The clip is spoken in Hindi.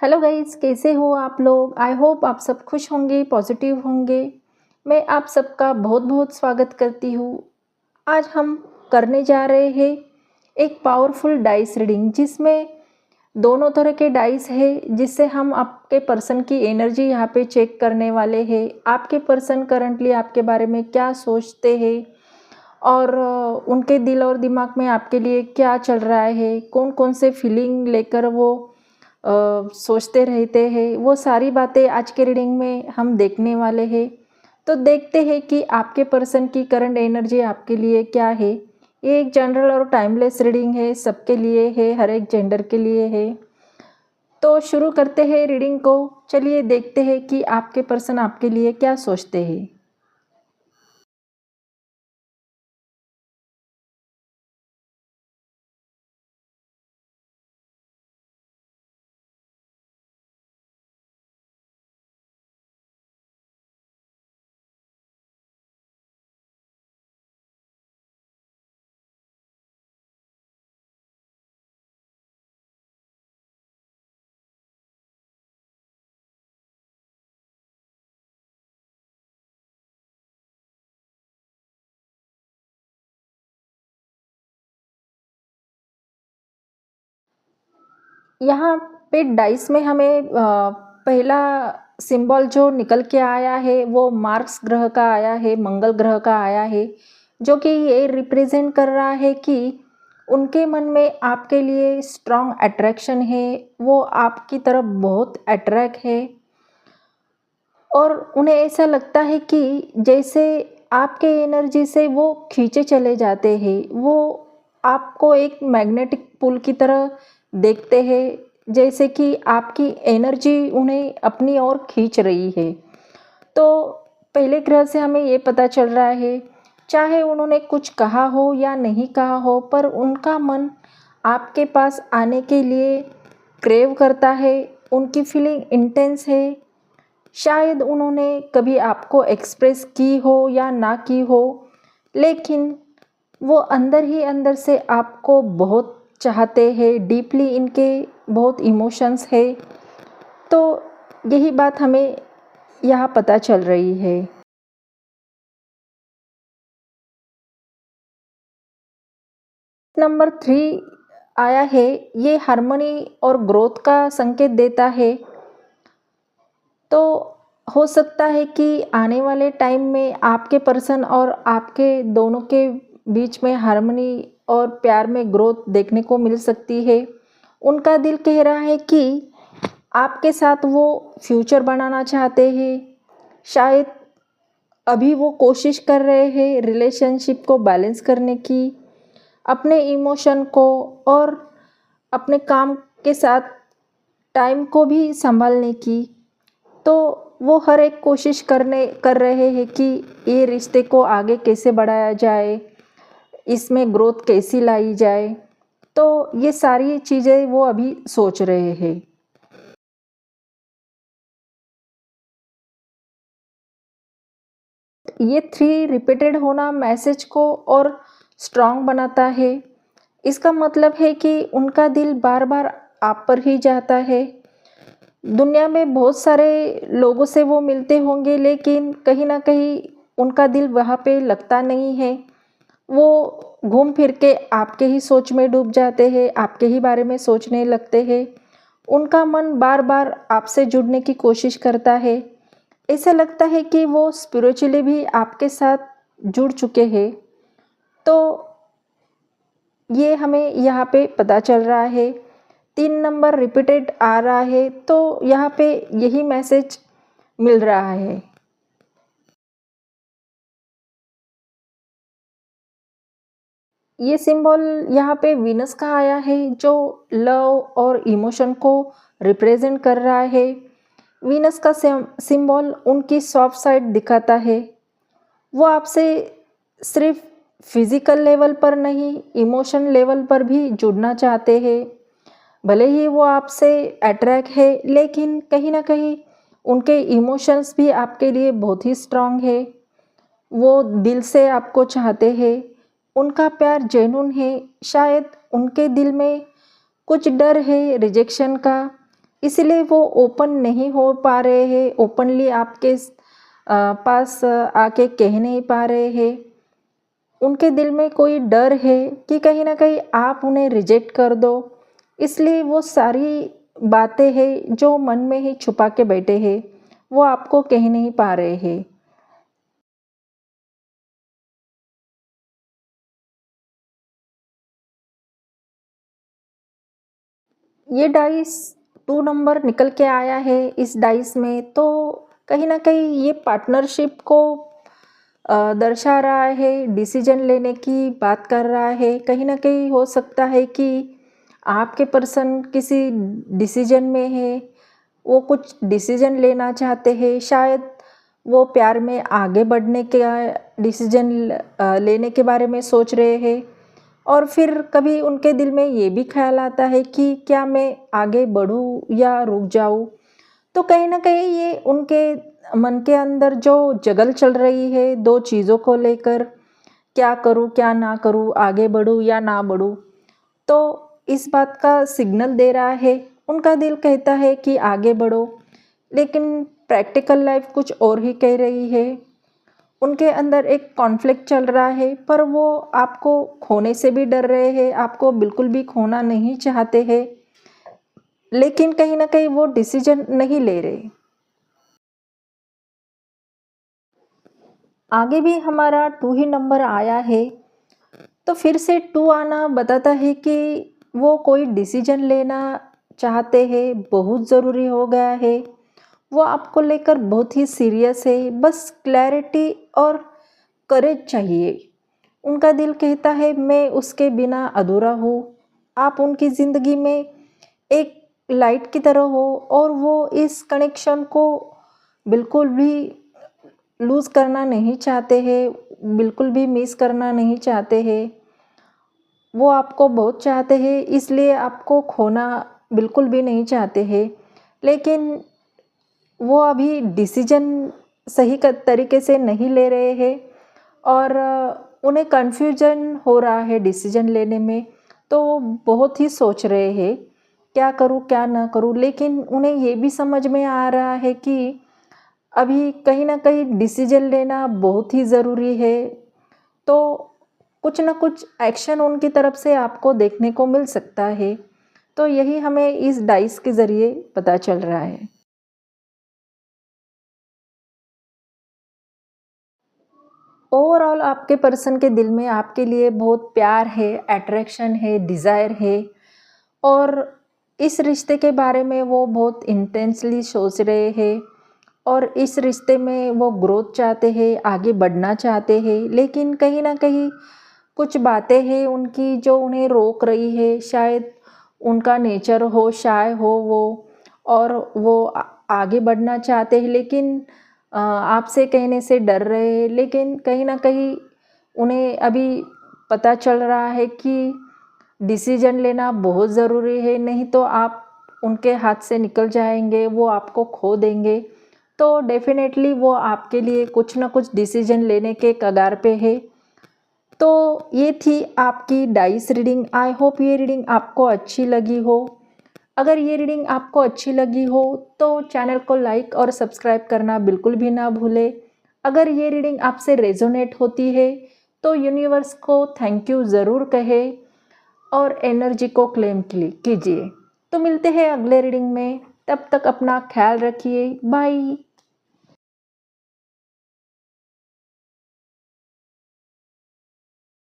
हेलो गाइस, कैसे हो आप लोग। आई होप आप सब खुश होंगे, पॉजिटिव होंगे। मैं आप सबका बहुत बहुत स्वागत करती हूँ। आज हम करने जा रहे हैं एक पावरफुल डाइस रीडिंग, जिसमें दोनों तरह के डाइस है, जिससे हम आपके पर्सन की एनर्जी यहाँ पे चेक करने वाले हैं। आपके पर्सन करंटली आपके बारे में क्या सोचते हैं और उनके दिल और दिमाग में आपके लिए क्या चल रहा है, कौन कौन से फीलिंग लेकर वो सोचते रहते हैं, वो सारी बातें आज के रीडिंग में हम देखने वाले हैं। तो देखते हैं कि आपके पर्सन की करंट एनर्जी आपके लिए क्या है। ये एक जनरल और टाइमलेस रीडिंग है, सबके लिए है, हर एक जेंडर के लिए है। तो शुरू करते हैं रीडिंग को। चलिए देखते हैं कि आपके पर्सन आपके लिए क्या सोचते हैं। यहाँ पे डाइस में हमें पहला सिंबल जो निकल के आया है वो मार्स ग्रह का आया है, मंगल ग्रह का आया है, जो कि ये रिप्रेजेंट कर रहा है कि उनके मन में आपके लिए स्ट्रॉन्ग अट्रैक्शन है। वो आपकी तरफ बहुत अट्रैक्ट है और उन्हें ऐसा लगता है कि जैसे आपके एनर्जी से वो खींचे चले जाते हैं। वो आपको एक मैग्नेटिक पुल की तरह देखते हैं, जैसे कि आपकी एनर्जी उन्हें अपनी ओर खींच रही है। तो पहले ग्रह से हमें ये पता चल रहा है, चाहे उन्होंने कुछ कहा हो या नहीं कहा हो, पर उनका मन आपके पास आने के लिए क्रेव करता है। उनकी फीलिंग इंटेंस है। शायद उन्होंने कभी आपको एक्सप्रेस की हो या ना की हो, लेकिन वो अंदर ही अंदर से आपको बहुत चाहते हैं। डीपली इनके बहुत इमोशंस है। तो यही बात हमें यहाँ पता चल रही है। नंबर 3 आया है, ये हार्मनी और ग्रोथ का संकेत देता है। तो हो सकता है कि आने वाले टाइम में आपके पर्सन और आपके दोनों के बीच में हार्मनी और प्यार में ग्रोथ देखने को मिल सकती है। उनका दिल कह रहा है कि आपके साथ वो फ्यूचर बनाना चाहते हैं। शायद अभी वो कोशिश कर रहे हैं रिलेशनशिप को बैलेंस करने की, अपने इमोशन को और अपने काम के साथ टाइम को भी संभालने की। तो वो हर एक कोशिश कर रहे हैं कि ये रिश्ते को आगे कैसे बढ़ाया जाए, इसमें ग्रोथ कैसी लाई जाए। तो ये सारी चीज़ें वो अभी सोच रहे हैं। ये 3 रिपीटेड होना मैसेज को और स्ट्रॉन्ग बनाता है। इसका मतलब है कि उनका दिल बार बार आप पर ही जाता है। दुनिया में बहुत सारे लोगों से वो मिलते होंगे, लेकिन कहीं ना कहीं उनका दिल वहाँ पे लगता नहीं है। वो घूम फिर के आपके ही सोच में डूब जाते हैं, आपके ही बारे में सोचने लगते हैं। उनका मन बार बार आपसे जुड़ने की कोशिश करता है। ऐसा लगता है कि वो स्पिरिचुअली भी आपके साथ जुड़ चुके हैं। तो ये हमें यहाँ पे पता चल रहा है। 3 नंबर रिपीटेड आ रहा है, तो यहाँ पे यही मैसेज मिल रहा है। ये सिंबल यहाँ पे वीनस का आया है, जो लव और इमोशन को रिप्रेजेंट कर रहा है। वीनस का सिंबल उनकी सॉफ्ट साइड दिखाता है। वो आपसे सिर्फ फिजिकल लेवल पर नहीं, इमोशन लेवल पर भी जुड़ना चाहते हैं। भले ही वो आपसे अट्रैक्ट है, लेकिन कहीं ना कहीं उनके इमोशंस भी आपके लिए बहुत ही स्ट्रांग है। वो दिल से आपको चाहते हैं। उनका प्यार जेन्युइन है। शायद उनके दिल में कुछ डर है रिजेक्शन का, इसलिए वो ओपन नहीं हो पा रहे हैं, ओपनली आपके पास आके कह नहीं पा रहे हैं। उनके दिल में कोई डर है कि कहीं ना कहीं आप उन्हें रिजेक्ट कर दो, इसलिए वो सारी बातें हैं जो मन में ही छुपा के बैठे हैं, वो आपको कह नहीं पा रहे हैं। ये डाइस 2 नंबर निकल के आया है इस डाइस में, तो कहीं ना कहीं ये पार्टनरशिप को दर्शा रहा है, डिसीजन लेने की बात कर रहा है। कहीं ना कहीं हो सकता है कि आपके पर्सन किसी डिसीजन में है, वो कुछ डिसीजन लेना चाहते हैं, शायद वो प्यार में आगे बढ़ने के डिसीजन लेने के बारे में सोच रहे हैं। और फिर कभी उनके दिल में ये भी ख्याल आता है कि क्या मैं आगे बढ़ूँ या रुक जाऊँ। तो कहीं ना कहीं ये उनके मन के अंदर जो जगल चल रही है दो चीज़ों को लेकर, क्या करूँ क्या ना करूँ, आगे बढ़ूँ या ना बढ़ूँ, तो इस बात का सिग्नल दे रहा है। उनका दिल कहता है कि आगे बढ़ो, लेकिन प्रैक्टिकल लाइफ कुछ और ही कह रही है। उनके अंदर एक कॉन्फ्लिक्ट चल रहा है, पर वो आपको खोने से भी डर रहे हैं, आपको बिल्कुल भी खोना नहीं चाहते हैं, लेकिन कहीं ना कहीं वो डिसीजन नहीं ले रहे। आगे भी हमारा 2 ही नंबर आया है, तो फिर से 2 आना बताता है कि वो कोई डिसीजन लेना चाहते हैं, बहुत ज़रूरी हो गया है। वो आपको लेकर बहुत ही सीरियस है, बस क्लैरिटी और करेज चाहिए। उनका दिल कहता है मैं उसके बिना अधूरा हूँ, आप उनकी ज़िंदगी में एक लाइट की तरह हो, और वो इस कनेक्शन को बिल्कुल भी लूज़ करना नहीं चाहते हैं, बिल्कुल भी मिस करना नहीं चाहते हैं। वो आपको बहुत चाहते हैं, इसलिए आपको खोना बिल्कुल भी नहीं चाहते हैं, लेकिन वो अभी डिसीजन सही तरीके से नहीं ले रहे हैं, और उन्हें कन्फ्यूजन हो रहा है डिसीजन लेने में। तो बहुत ही सोच रहे हैं क्या करूँ क्या ना करूँ, लेकिन उन्हें ये भी समझ में आ रहा है कि अभी कहीं ना कहीं डिसीजन लेना बहुत ही ज़रूरी है। तो कुछ ना कुछ एक्शन उनकी तरफ से आपको देखने को मिल सकता है। तो यही हमें इस डाइस के ज़रिए पता चल रहा है। ओवरऑल आपके पर्सन के दिल में आपके लिए बहुत प्यार है, अट्रैक्शन है, डिज़ायर है, और इस रिश्ते के बारे में वो बहुत इंटेंसली सोच रहे हैं, और इस रिश्ते में वो ग्रोथ चाहते हैं, आगे बढ़ना चाहते हैं, लेकिन कहीं ना कहीं कुछ बातें हैं उनकी जो उन्हें रोक रही है। शायद उनका नेचर हो, शाय हो वो, और वो आगे बढ़ना चाहते हैं, लेकिन आपसे कहने से डर रहे हैं। लेकिन कहीं ना कहीं उन्हें अभी पता चल रहा है कि डिसीजन लेना बहुत ज़रूरी है, नहीं तो आप उनके हाथ से निकल जाएंगे, वो आपको खो देंगे। तो डेफिनेटली वो आपके लिए कुछ ना कुछ डिसीजन लेने के कगार पे है। तो ये थी आपकी डाइस रीडिंग। आई होप ये रीडिंग आपको अच्छी लगी हो। अगर ये रीडिंग आपको अच्छी लगी हो तो चैनल को लाइक और सब्सक्राइब करना बिल्कुल भी ना भूलें। अगर ये रीडिंग आपसे रेजोनेट होती है तो यूनिवर्स को थैंक यू ज़रूर कहें, और एनर्जी को क्लेम कीजिए। तो मिलते हैं अगले रीडिंग में, तब तक अपना ख्याल रखिए। बाय।